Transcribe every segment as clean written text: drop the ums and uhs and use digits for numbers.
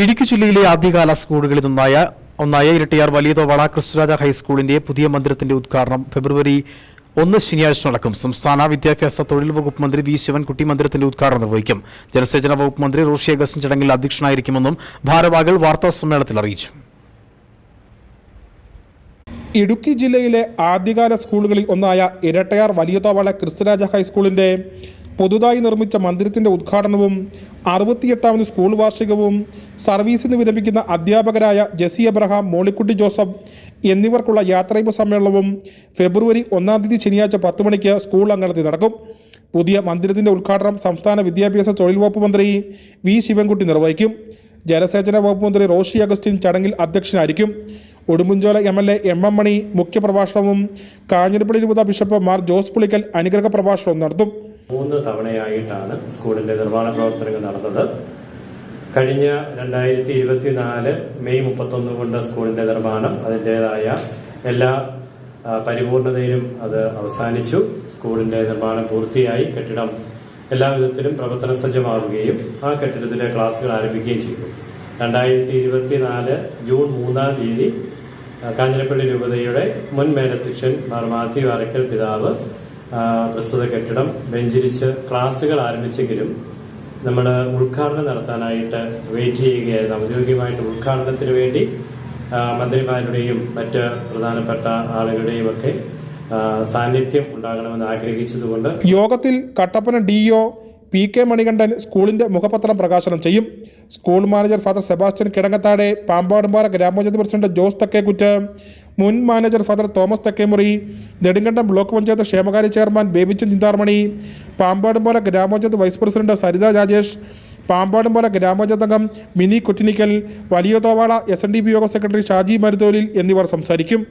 ഇടുക്കി ജില്ലയിലെ ആദ്യകാല സ്കൂളുകളിൽ ഒന്നായ ഇരട്ടിയാർ വലിയതോവാള ക്രിസ്തുരാജ ഹൈസ്കൂളിന്റെ പുതിയ മന്ദിരത്തിന്റെ ഉദ്ഘാടനം ഫെബ്രുവരി 1 ശനിയാഴ്ച നടക്കും. സംസ്ഥാന വിദ്യാഭ്യാസ തൊഴിൽ വകുപ്പ് മന്ത്രി വി ശിവൻകുട്ടി മന്ദിരത്തിന്റെ ഉദ്ഘാടനം നിർവഹിക്കും. ജലസേചന വകുപ്പ് മന്ത്രി റോഷി അഗസ്റ്റിൻ ചടങ്ങിൽ അധ്യക്ഷനായിരിക്കുമെന്നും ഭാരവാഹികൾ വാർത്താസമ്മേളനത്തിൽ അറിയിച്ചു. ഇടുക്കി ജില്ലയിലെ ആദ്യകാല സ്കൂളുകളിൽ ഒന്നായ ഇരട്ടയാർ വലിയതോവാള ക്രിസ്തുരാജ ഹൈസ്കൂളിന്റെ പുതുതായി നിർമ്മിച്ച മന്ദിരത്തിന്റെ ഉദ്ഘാടനവും 68ാമത് സ്കൂൾ വാർഷികവും സർവീസിന് വിരമിക്കുന്ന അധ്യാപകരായ ജെസി എബ്രഹാം, മോളിക്കുട്ടി ജോസഫ് എന്നിവർക്കുള്ള യാത്രയപ്പ് സമ്മേളനവും ഫെബ്രുവരി 1-ാം തീയതി ശനിയാഴ്ച 10 മണിക്ക് സ്കൂൾ അങ്കണത്തിൽ നടക്കും. പുതിയ മന്ദിരത്തിന്റെ ഉദ്ഘാടനം സംസ്ഥാന വിദ്യാഭ്യാസ തൊഴിൽ വകുപ്പ് മന്ത്രി വി ശിവൻകുട്ടി നിർവഹിക്കും. ജലസേചന വകുപ്പ് മന്ത്രി റോഷി അഗസ്റ്റിൻ ചടങ്ങിൽ അധ്യക്ഷനായിരിക്കും. ഉടുമ്പൻചോല MLA MM മണി മുഖ്യപ്രഭാഷണവും കാഞ്ഞിരപ്പള്ളി രൂപത ബിഷപ്പ് മാർ ജോസ് പുളിക്കൽ അനുഗ്രഹ പ്രഭാഷണവും നടത്തും. 3 തവണയായിട്ടാണ് സ്കൂളിൻ്റെ നിർമ്മാണ പ്രവർത്തനങ്ങൾ നടന്നത്. കഴിഞ്ഞ 2024 മെയ് 31 കൊണ്ട് സ്കൂളിൻ്റെ നിർമ്മാണം അതിൻ്റേതായ എല്ലാ പരിപൂർണതയിലും അത് അവസാനിച്ചു. സ്കൂളിൻ്റെ നിർമ്മാണം പൂർത്തിയായി. കെട്ടിടം എല്ലാവിധത്തിലും പ്രവർത്തന സജ്ജമാവുകയും ആ കെട്ടിടത്തിലെ ക്ലാസുകൾ ആരംഭിക്കുകയും ചെയ്തു. 2024 ജൂൺ 3-ാം തീയതി കാഞ്ഞിരപ്പള്ളി രൂപതയുടെ മുൻ മേലധ്യക്ഷൻ മാർ മാത്യു അറക്കൽ പിതാവ് പ്രസ്തുത കെട്ടിടം വെഞ്ചരിച്ച് ക്ലാസുകൾ ആരംഭിച്ചെങ്കിലും നമ്മൾ ഉദ്ഘാടനം നടത്താനായിട്ട് വെയിറ്റ് ചെയ്യുകയായിരുന്നു. ഔദ്യോഗികമായിട്ട് ഉദ്ഘാടനത്തിന് വേണ്ടി മന്ത്രിമാരുടെയും മറ്റ് പ്രധാനപ്പെട്ട ആളുകളുടെയും ഒക്കെ സാന്നിധ്യം ഉണ്ടാകണമെന്ന് ആഗ്രഹിച്ചതുകൊണ്ട് യോഗത്തിൽ കട്ടപ്പന DO PK മണികണ്ഠൻ സ്കൂളിന്റെ മുഖപത്രം പ്രകാശനം ചെയ്യും. School manager Father Sebastian Kidangathade, Pampadumpara gramapanchayat president Jose Thekkekutt, മുൻ manager Father Thomas Thekkemuri, Nedumkandam block panchayat ക്ഷേമകാര്യ chairman Babichan Chintharmani, Pampadumpara gramapanchayat vice president Saritha Rajesh, Pampadumpara gramapanchayat അംഗം മിനി കൊറ്റിനിക്കൽ, വലിയതോവാള SNDP യോഗം സെക്രട്ടറി ഷാജി മരുതോലിൽ എന്നിവർ സംസാരിക്കും.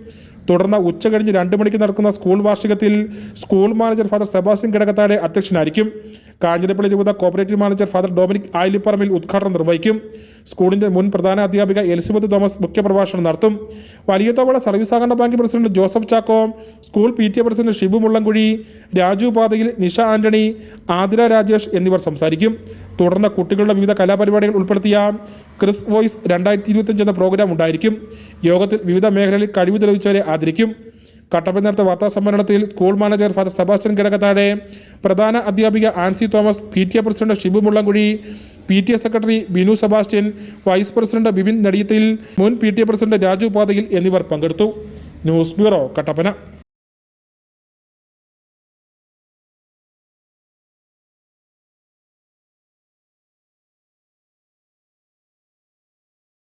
തുടർന്ന് ഉച്ചകഴിഞ്ഞ് 2 മണിക്ക് നടക്കുന്ന സ്കൂൾ വാർഷികത്തിൽ school manager Father Sebastian Kidangathade അധ്യക്ഷനായിരിക്കും. കാഞ്ഞിരപ്പള്ളി രൂപത cooperative manager Father Dominic Ayilipparambil ഉദ്ഘാടനം നിർവഹിക്കും. സ്കൂളിന്റെ മുൻ പ്രധാന അധ്യാപിക എലിസബത്ത് തോമസ് മുഖ്യപ്രഭാഷണം നടത്തും. വലിയതോവാള സർവീസ് സഹകരണ bank president Joseph Chacko, school PTA president Shibu Mullamkuzhi, Raju പാതയിൽ, നിഷ ആന്റണി, ആതിര രാജേഷ് എന്നിവർ സംസാരിക്കും. തുടർന്ന് കുട്ടികളുടെ വിവിധ കലാപരിപാടികൾ ഉൾപ്പെടുത്തിയ ക്രിസ് വോയിസ് 2025 എന്ന പ്രോഗ്രാം ഉണ്ടായിരിക്കും. യോഗത്തിൽ വിവിധ മേഖലകളിൽ കഴിവ് തെളിയിച്ചവരെ ആദരിക്കും. കട്ടപ്പന നടത്തിയ വാർത്താ സമ്മേളനത്തിൽ school manager Father Sebastian Kidangathade, പ്രധാന അധ്യാപിക Ancy Thomas, PTA president Shibu Mullamkuzhi, PTA secretary Binu Sebastian, vice president Bibin Nadiyathil, മുൻ PTA പ്രസിഡന്റ് രാജു പാതയിൽ എന്നിവർ പങ്കെടുത്തു. News bureau, Kattappana.